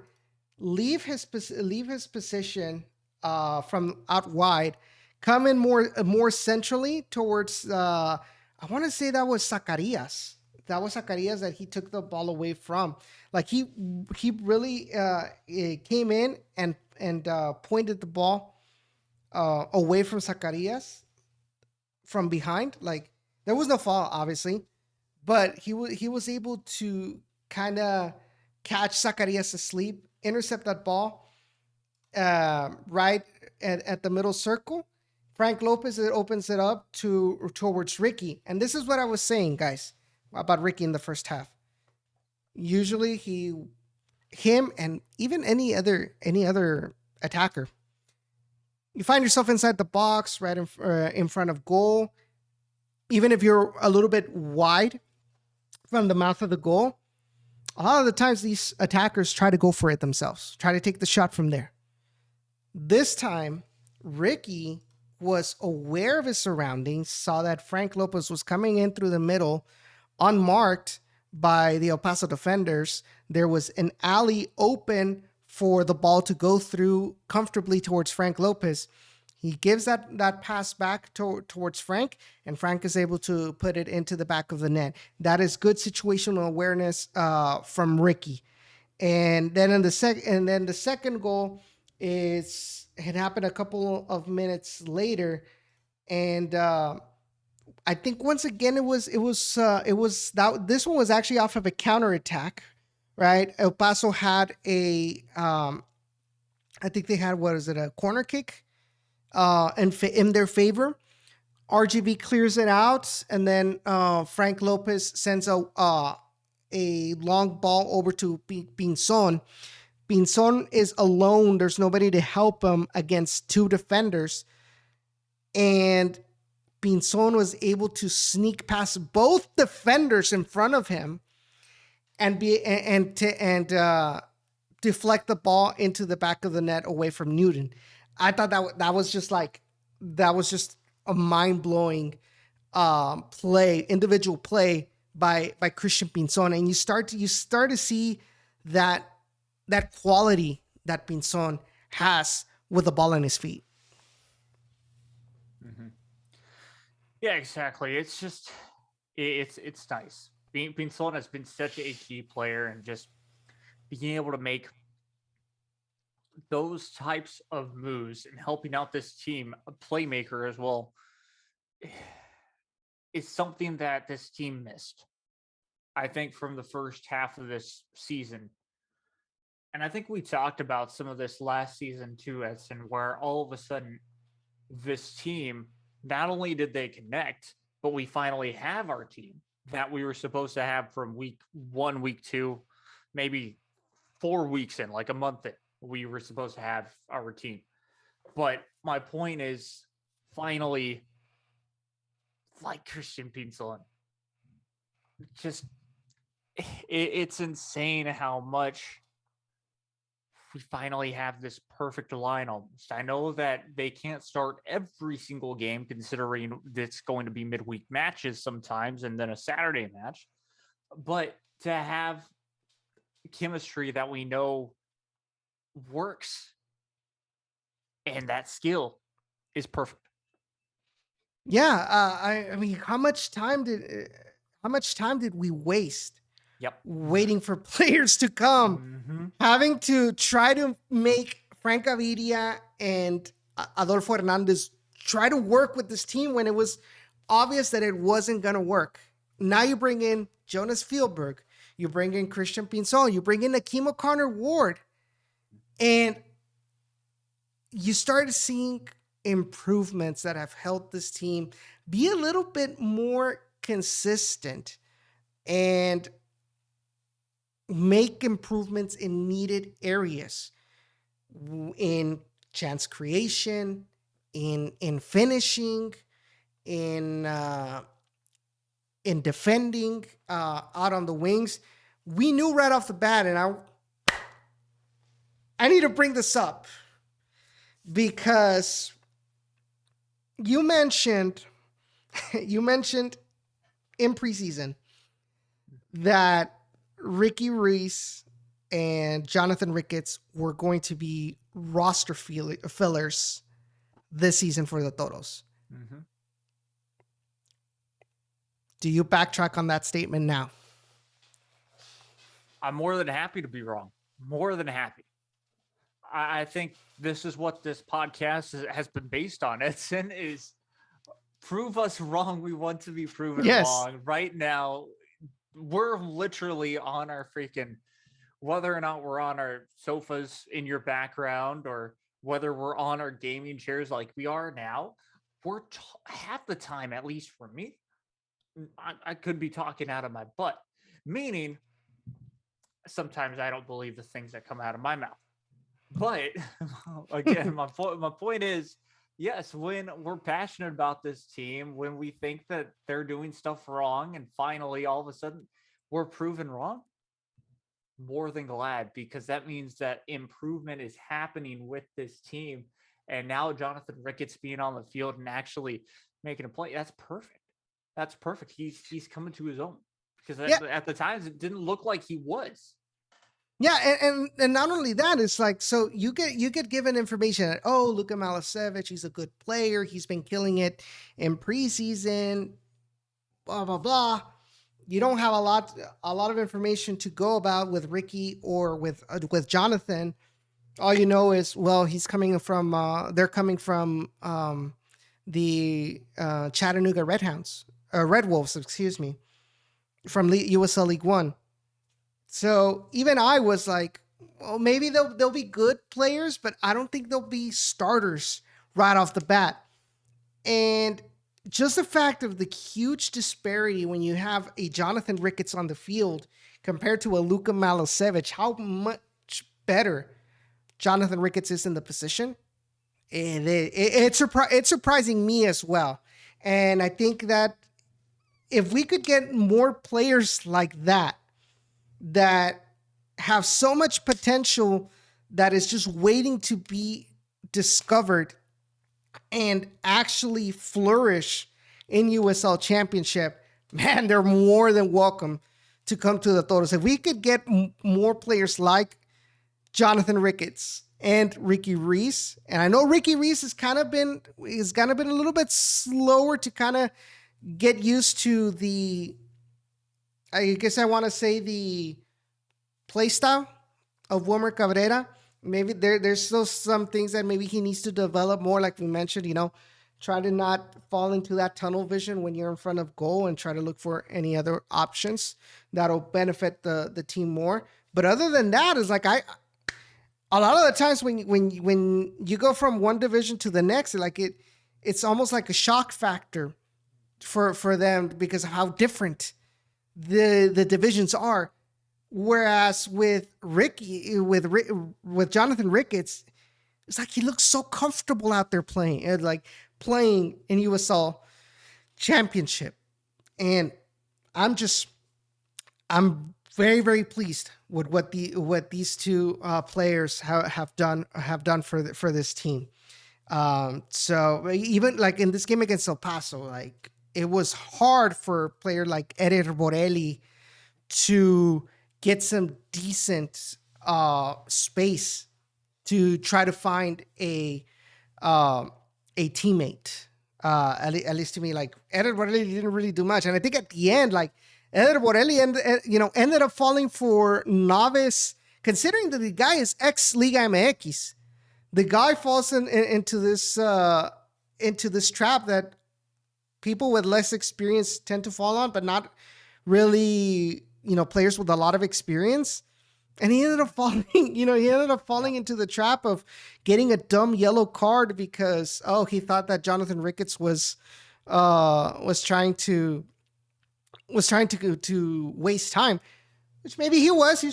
leave his position from out wide, come in more centrally towards, I want to say that was Zacarias. That was Zacarias that he took the ball away from. Like he really came in and pointed the ball away from Zacarias from behind. Like, there was no foul, obviously, but he was able to kind of catch Zacarias asleep, intercept that ball right at the middle circle. Frank Lopez opens it up towards Ricky. And this is what I was saying, guys, about Ricky in the first half. Usually him and even any other attacker, you find yourself inside the box, right in front of goal. Even if you're a little bit wide from the mouth of the goal, a lot of the times these attackers try to go for it themselves, try to take the shot from there. This time, Ricky was aware of his surroundings, saw that Frank Lopez was coming in through the middle, unmarked by the El Paso defenders. There was an alley open for the ball to go through comfortably towards Frank Lopez. He gives that pass back towards Frank, and Frank is able to put it into the back of the net. That is good situational awareness from Ricky. And then the second goal it happened a couple of minutes later. and I think once again that this one was actually off of a counterattack, right? El Paso had I think they had, what is it, a corner kick in their favor. RGV clears it out, and then Frank Lopez sends a long ball over to Pinzon. Pinzon is alone. There's nobody to help him against two defenders. And Pinzon was able to sneak past both defenders in front of him and deflect the ball into the back of the net away from Newton. I thought that was just a mind-blowing individual play by Christian Pinzon, and you start to see that quality that Pinzon has with the ball in his feet. Mm-hmm. Yeah, exactly. It's just it's nice. Pinzon has been such a key player, and just being able to make those types of moves and helping out this team, a playmaker as well, is something that this team missed, I think, from the first half of this season. And I think we talked about some of this last season too, Edson, where all of a sudden this team, not only did they connect, but we finally have our team that we were supposed to have from week 1, week 2, maybe 4 weeks in, like a month in. We were supposed to have our team. But my point is, finally, like Christian Pinzon, just it's insane how much we finally have this perfect line almost. I know that they can't start every single game, considering it's going to be midweek matches sometimes and then a Saturday match. But to have chemistry that we know works and that skill is perfect. Yeah, I mean, how much time did we waste? Yep. Waiting for players to come, having to try to make Frank Gaviria and Adolfo Hernandez try to work with this team when it was obvious that it wasn't going to work. Now you bring in Jonas Fieldberg, you bring in Christian Pinzon, you bring in Akeem O'Connor-Ward, and you start seeing improvements that have helped this team be a little bit more consistent and make improvements in needed areas, in chance creation, in finishing, in defending out on the wings. We knew right off the bat, and I need to bring this up because you mentioned in preseason that Ricky Reese and Jonathan Ricketts were going to be roster fillers this season for the Toros. Mm-hmm. Do you backtrack on that statement now? I'm more than happy to be wrong. More than happy. I think this is what this podcast has been based on. Edson, is prove us wrong. We want to be proven wrong. Right now, we're literally on our freaking, whether or not we're on our sofas in your background or whether we're on our gaming chairs like we are now, we're half the time, at least for me, I could be talking out of my butt, meaning sometimes I don't believe the things that come out of my mouth. But again, my point is, yes, when we're passionate about this team, when we think that they're doing stuff wrong, and finally all of a sudden we're proven wrong, more than glad, because that means that improvement is happening with this team. And now Jonathan Ricketts being on the field and actually making a play, that's perfect. That's perfect. He's coming to his own, because at the times it didn't look like he was. Yeah, and not only that, it's like, so you get given information that, oh, Luka Malasevich, he's a good player, he's been killing it in preseason, blah blah blah. You don't have a lot of information to go about with Ricky or with Jonathan. All you know is, well, he's coming from they're coming from the Chattanooga Red Wolves, excuse me, from USL League One. So even I was like, well, maybe they'll be good players, but I don't think they'll be starters right off the bat. And just the fact of the huge disparity when you have a Jonathan Ricketts on the field compared to a Luka Malosevic, how much better Jonathan Ricketts is in the position, it's surprising me as well. And I think that if we could get more players like that have so much potential that is just waiting to be discovered and actually flourish in USL Championship, man, they're more than welcome to come to the Toros. If we could get more players like Jonathan Ricketts and Ricky Reese, and I know Ricky Reese has kind of been a little bit slower to kind of get used to the, I guess I want to say, the play style of Wilmer Cabrera. Maybe there's still some things that maybe he needs to develop more, like we mentioned, try to not fall into that tunnel vision when you're in front of goal and try to look for any other options that'll benefit the team more. But other than that, it's like a lot of the times when you go from one division to the next, it's almost like a shock factor for them because of how different the divisions are. Whereas with Jonathan Ricketts, it's like he looks so comfortable out there playing in USL Championship, and I'm very, very pleased with what these two players have done for this team. So even like in this game against El Paso, like it was hard for a player like Eder Borelli to get some decent space to try to find a teammate. At least to me, like Eder Borelli didn't really do much, and I think at the end, like Eder Borelli ended up falling for Naves, considering that the guy is ex Liga MX. The guy falls into this trap that people with less experience tend to fall on, but not really, players with a lot of experience. And he ended up falling into the trap of getting a dumb yellow card because he thought that Jonathan Ricketts was trying to waste time, which maybe he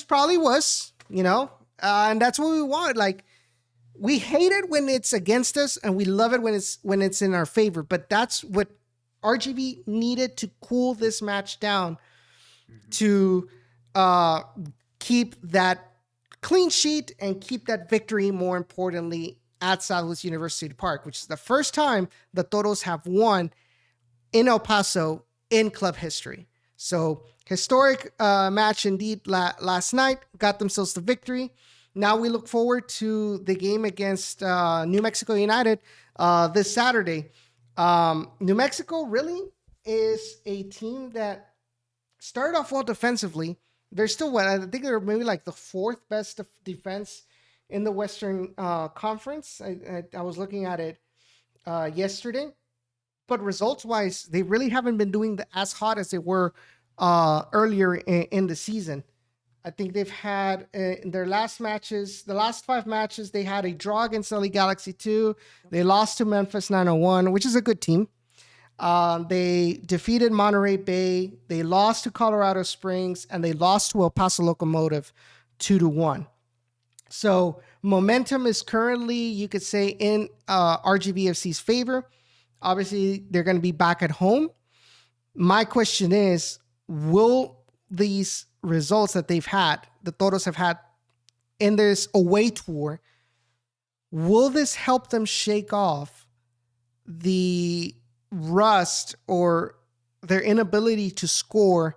probably was, and that's what we want. Like, we hate it when it's against us, and we love it when it's in our favor. But that's what RGV needed to cool this match down, to keep that clean sheet and keep that victory, more importantly, at Southwest University Park, which is the first time the Toros have won in El Paso in club history. So historic match indeed last night, got themselves the victory. Now we look forward to the game against New Mexico United this Saturday. New Mexico really is a team that started off well defensively. They're still, I think they're maybe like the fourth best defense in the Western Conference. I was looking at it yesterday. But results-wise, they really haven't been doing as hot as they were earlier in the season. I think they've had, in their last 5 matches, they had a draw against LA Galaxy 2. They lost to Memphis 901, which is a good team. They defeated Monterey Bay. They lost to Colorado Springs, and they lost to El Paso Locomotive 2-1. So momentum is currently, you could say, in RGVFC's favor. Obviously, they're going to be back at home. My question is, will these results that the Toros have had in this away tour, will this help them shake off the rust or their inability to score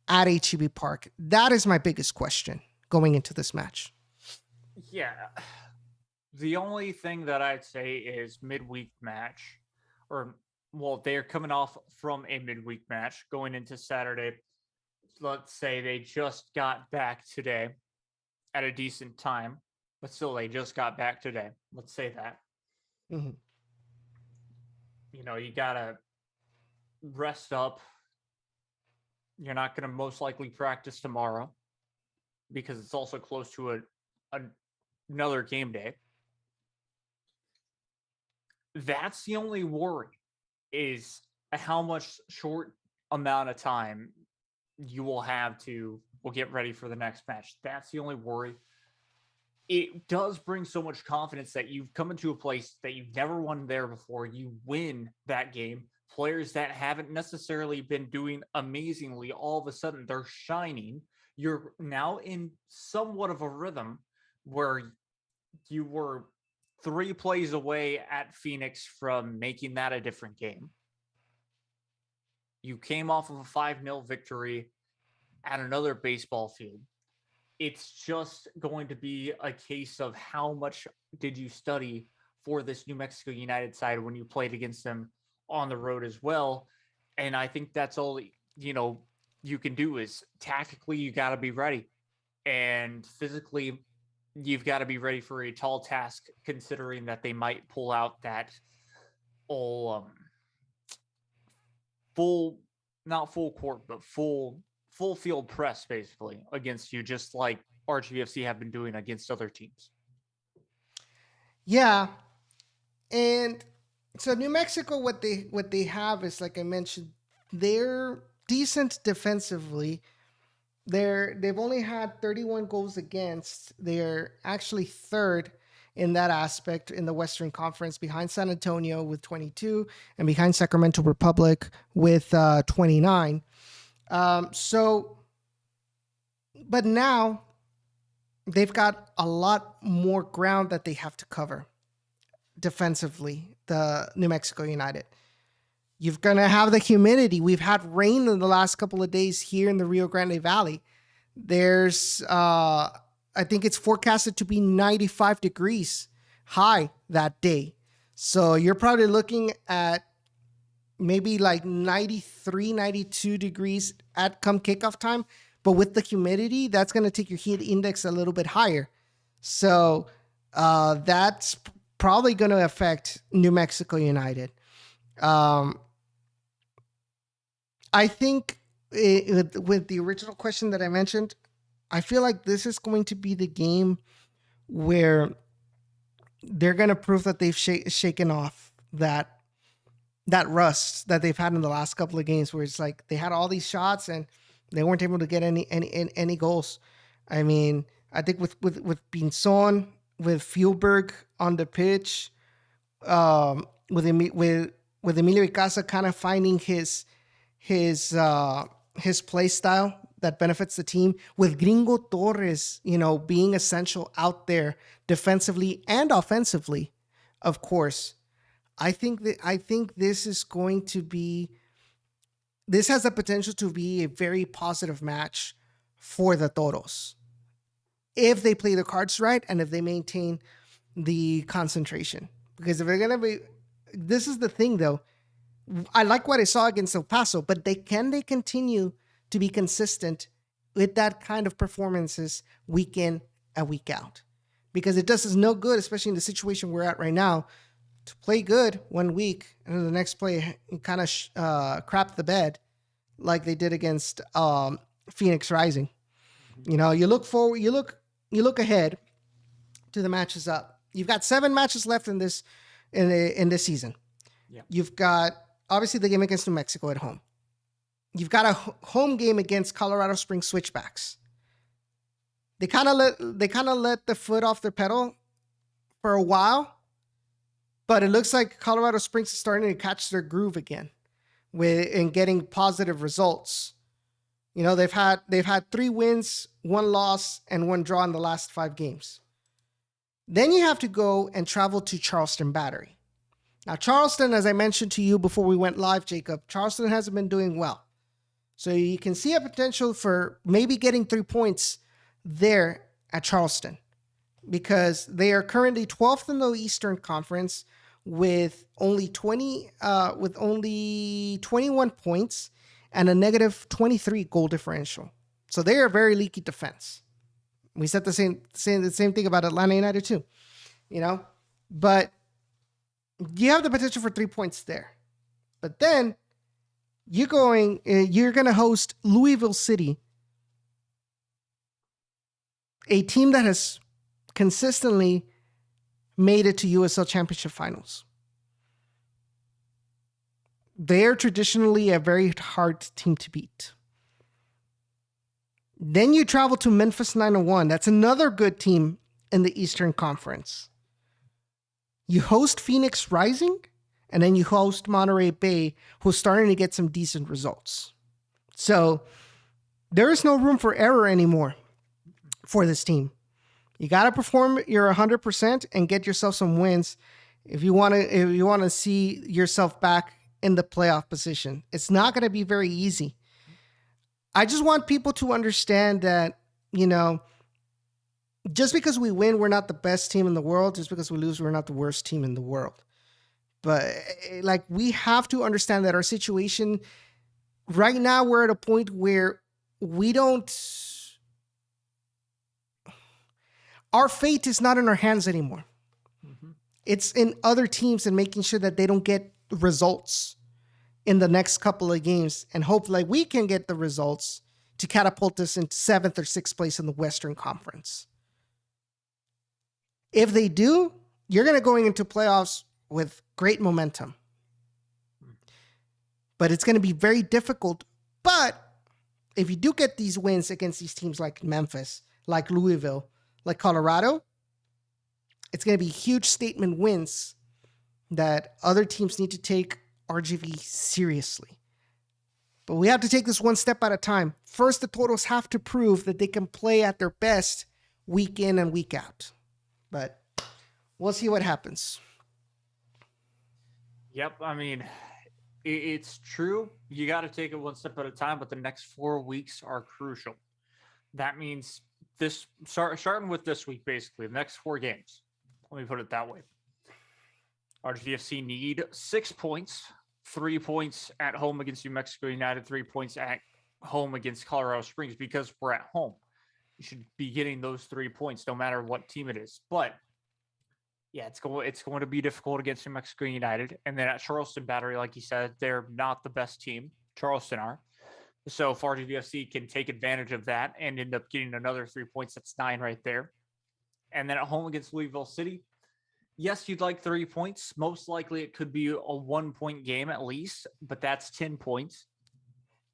at HEB Park? That is my biggest question going into this match. Yeah. The only thing that I'd say is midweek match. They're coming off from a midweek match going into Saturday. Let's say they just got back today at a decent time, but still they just got back today. Let's say that. Mm-hmm. You gotta rest up. You're not gonna most likely practice tomorrow because it's also close to a another game day. That's the only worry is how much short amount of time you will have to get ready for the next match. That's the only worry. It does bring so much confidence that you've come into a place that you've never won there before. You win that game. Players that haven't necessarily been doing amazingly, all of a sudden they're shining. You're now in somewhat of a rhythm where you were 3 plays away at Phoenix from making that a different game. You came off of a 5-0 victory at another baseball field. It's just going to be a case of how much did you study for this New Mexico United side when you played against them on the road as well. And I think that's all, you can do is tactically, you got to be ready. And physically, you've got to be ready for a tall task, considering that they might pull out that all full, not full court, but full field press basically against you, just like RGVFC have been doing against other teams. Yeah. And so New Mexico, what they have is, like I mentioned, they're decent defensively. They've only had 31 goals against. They're actually third in that aspect in the Western Conference, behind San Antonio with 22 and behind Sacramento Republic with 29. But now they've got a lot more ground that they have to cover defensively, the New Mexico United. You're going to have the humidity. We've had rain in the last couple of days here in the Rio Grande Valley. There's, I think it's forecasted to be 95 degrees high that day. So you're probably looking at maybe like 93, 92 degrees at come kickoff time. But with the humidity, that's going to take your heat index a little bit higher. So that's probably going to affect New Mexico United. I think with the original question that I mentioned, I feel like this is going to be the game where they're going to prove that they've shaken off that rust that they've had in the last couple of games, where it's like they had all these shots and they weren't able to get any goals. I mean, I think with Pinzon, with Fjulberg on the pitch, with Emilio Icaza kind of finding his play style that benefits the team, with Gringo Torres, being essential out there defensively and offensively, of course. I think this has the potential to be a very positive match for the Toros if they play the cards right and if they maintain the concentration. Because if they're going to be, this is the thing though, I like what I saw against El Paso, but they continue to be consistent with that kind of performances week in and week out? Because it does us no good, especially in the situation we're at right now, to play good 1 week and then the next play kind of crap the bed like they did against Phoenix Rising. You look forward, you look ahead to the matches up. You've got 7 matches left in this season. Yeah. You've got obviously the game against New Mexico at home. You've got a home game against Colorado Springs Switchbacks. They kind of let the foot off their pedal for a while, but it looks like Colorado Springs is starting to catch their groove again and getting positive results. They've had 3 wins, 1 loss, and 1 draw in the last 5 games. Then you have to go and travel to Charleston Battery. Now, Charleston, as I mentioned to you before we went live, Jacob, Charleston hasn't been doing well. So you can see a potential for maybe getting 3 points there at Charleston, because they are currently 12th in the Eastern Conference with only 21 points and a negative 23 goal differential. So they are a very leaky defense. We said the same thing about Atlanta United too, but you have the potential for 3 points there. But then you're going to host Louisville City, a team that has consistently made it to USL Championship finals. They're traditionally a very hard team to beat. Then you travel to Memphis 901. That's another good team in the Eastern Conference. You host Phoenix Rising, and then you host Monterey Bay, who's starting to get some decent results. So there is no room for error anymore for this team. You got to perform your 100% and get yourself some wins if you want to see yourself back in the playoff position. It's not going to be very easy. I just want people to understand that, just because we win, we're not the best team in the world. Just because we lose, we're not the worst team in the world. But we have to understand that our situation right now, we're at a point where our fate is not in our hands anymore. Mm-hmm. It's in other teams and making sure that they don't get results in the next couple of games, and hope we can get the results to catapult us into 7th or 6th place in the Western Conference. If they do, you're going to go into playoffs with great momentum. But it's going to be very difficult. But if you do get these wins against these teams like Memphis, like Louisville, like Colorado, it's going to be huge statement wins that other teams need to take RGV seriously. But we have to take this one step at a time. First, the Toros have to prove that they can play at their best week in and week out. But we'll see what happens. Yep, I mean, it's true. You got to take it one step at a time, but the next 4 weeks are crucial. That means starting with this week, basically, the next 4 games. Let me put it that way. RGVFC need 6 points, 3 points at home against New Mexico United, 3 points at home against Colorado Springs, because we're at home. You should be getting those 3 points no matter what team it is. But yeah, it's going to be difficult against New Mexico United. And then at Charleston Battery, like you said, they're not the best team. Charleston are. So if RGVFC can take advantage of that and end up getting another 3 points, that's 9 right there. And then at home against Louisville City, yes, you'd like 3 points. Most likely it could be a 1-point game at least, but that's 10 points.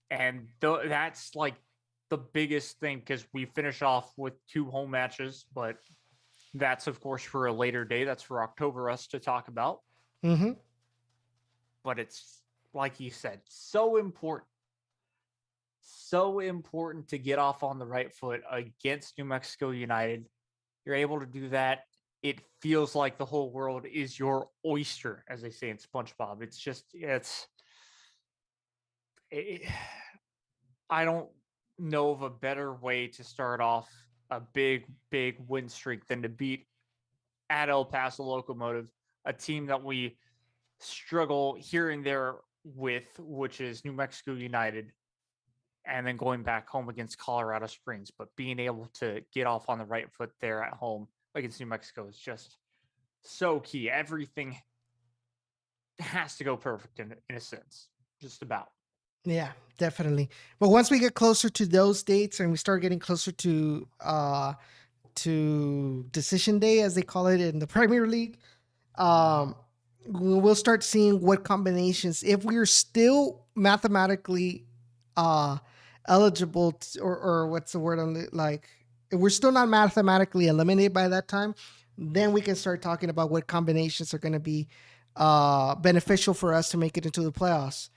And that's the biggest thing, because we finish off with 2 home matches, but that's, of course, for a later day. That's for October us to talk about. Mm-hmm. But it's, like you said, so important to get off on the right foot against New Mexico United. You're able to do that. It feels like the whole world is your oyster, as they say in SpongeBob. I don't know of a better way to start off a big win streak than to beat at El Paso Locomotive, a team that we struggle here and there with, which is New Mexico United, and then going back home against Colorado Springs. But being able to get off on the right foot there at home against New Mexico is just so key. Everything has to go perfect in a sense, just about. Yeah, definitely. But once we get closer to those dates and we start getting closer to decision day, as they call it in the Premier League, we'll start seeing what combinations, if we're still mathematically eligible or what's the word on the, if we're still not mathematically eliminated by that time, then we can start talking about what combinations are going to be beneficial for us to make it into the playoffs.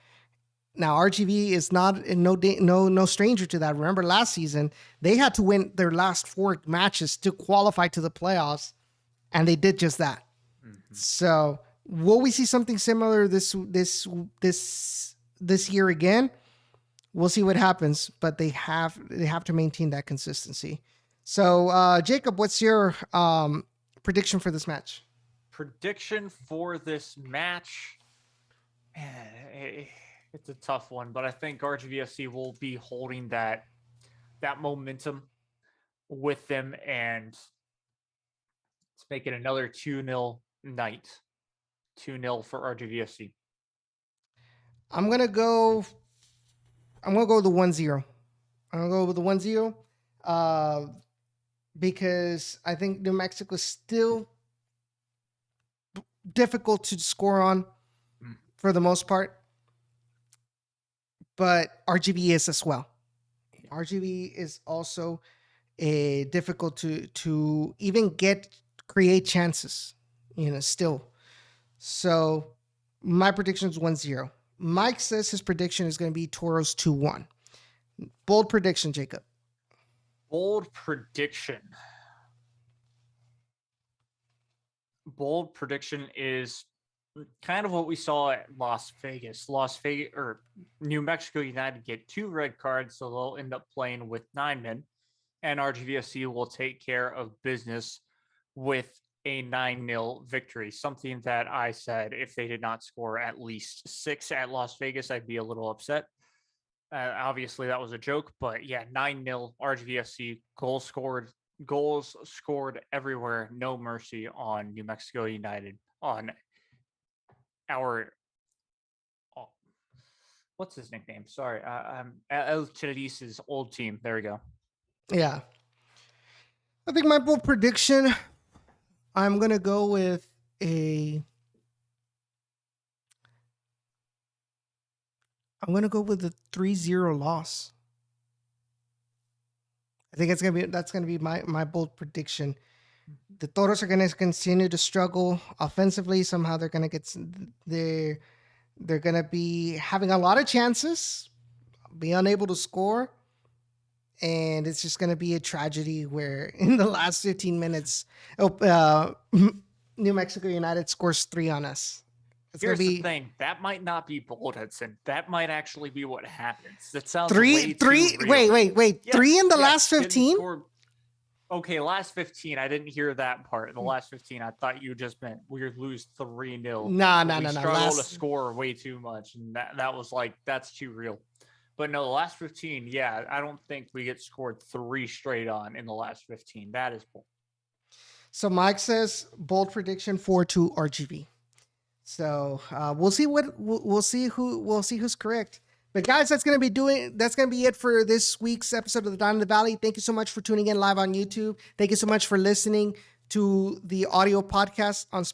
Now, RGV is not no stranger to that. Remember last season, they had to win their last 4 matches to qualify to the playoffs, and they did just that. Mm-hmm. So, will we see something similar this year again? We'll see what happens, but they have to maintain that consistency. So, Jacob, what's your prediction for this match? Prediction for this match? It's a tough one, but I think RGVFC will be holding that momentum with them, and let's make it another 2-0 night. 2-0 for RGVFC. I'm gonna go. I'm gonna go with the 1-0. I'm gonna go with the 1-0, because I think New Mexico is still difficult to score on for the most part, but RGV is as well. RGV is also difficult to even create chances, still. So my prediction is 1-0. Mike says his prediction is going to be Toros 2-1. Bold prediction, Jacob. Bold prediction. Bold prediction is kind of what we saw at Las Vegas. New Mexico United get 2 red cards, so they'll end up playing with 9 men, and RGVFC will take care of business with a 9-0 victory. Something that I said, if they did not score at least 6 at Las Vegas, I'd be a little upset. Obviously, that was a joke, but yeah, 9-0 RGVFC, goals scored everywhere. No mercy on New Mexico United, on our what's his nickname? Sorry, El Chirise's old team. There we go. Yeah, I think my bold prediction, I'm gonna go with a. I'm gonna go with a 3-0 loss. I think that's gonna be my bold prediction. The Toros are gonna continue to struggle offensively. Somehow they're gonna they're gonna be having a lot of chances, be unable to score, and it's just gonna be a tragedy where in the last 15 minutes, New Mexico United scores 3 on us. Here's the thing. That might not be bold, Edson. That might actually be what happens. That sounds three. Wait. Yes, 3 in the last 15? Okay, last 15. I didn't hear that part. The last 15, I thought you just meant we lose 3-0. No. We struggle to score way too much, and that was like, that's too real. But no, the last 15, yeah, I don't think we get scored 3 straight on in the last 15. That is bold. So Mike says bold prediction 4-2 RGV. So we'll see who's correct. But guys, that's gonna be it for this week's episode of the Down in the Valley. Thank you so much for tuning in live on YouTube. Thank you so much for listening to the audio podcast on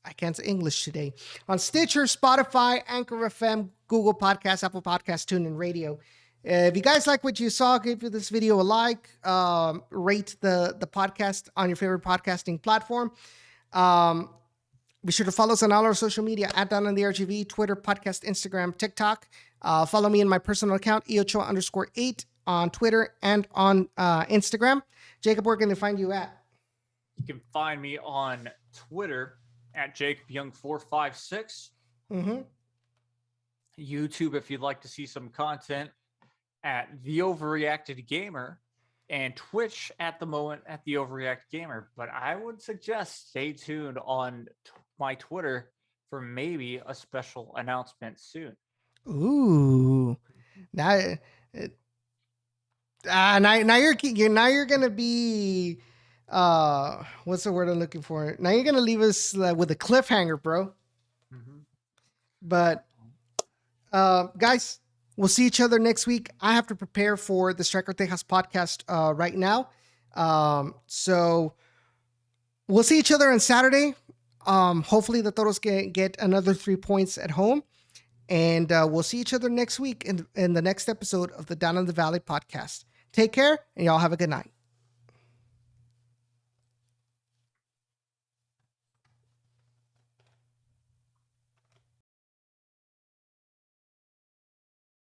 I can't say English today. On Stitcher, Spotify, Anchor FM, Google Podcasts, Apple Podcasts, TuneIn Radio. If you guys like what you saw, give this video a like. Rate the podcast on your favorite podcasting platform. Be sure to follow us on all our social media at Down on the RGV, Twitter, podcast, Instagram, TikTok. Follow me in my personal account, eochoa_8 on Twitter and on Instagram. Jacob, where can they find you at? You can find me on Twitter at JacobYoung456. Mm-hmm. YouTube, if you'd like to see some content, at The Overreacted Gamer. And Twitch at the moment at The Overreacted Gamer. But I would suggest stay tuned on my Twitter for maybe a special announcement soon. Ooh, now you're gonna be what's the word I'm looking for? Now you're gonna leave us with a cliffhanger, bro. Mm-hmm. But guys, we'll see each other next week. I have to prepare for the Striker Texas podcast right now. So we'll see each other on Saturday. Hopefully the Toros get another 3 points at home. And we'll see each other next week in the next episode of the Down in the Valley podcast. Take care, and y'all have a good night.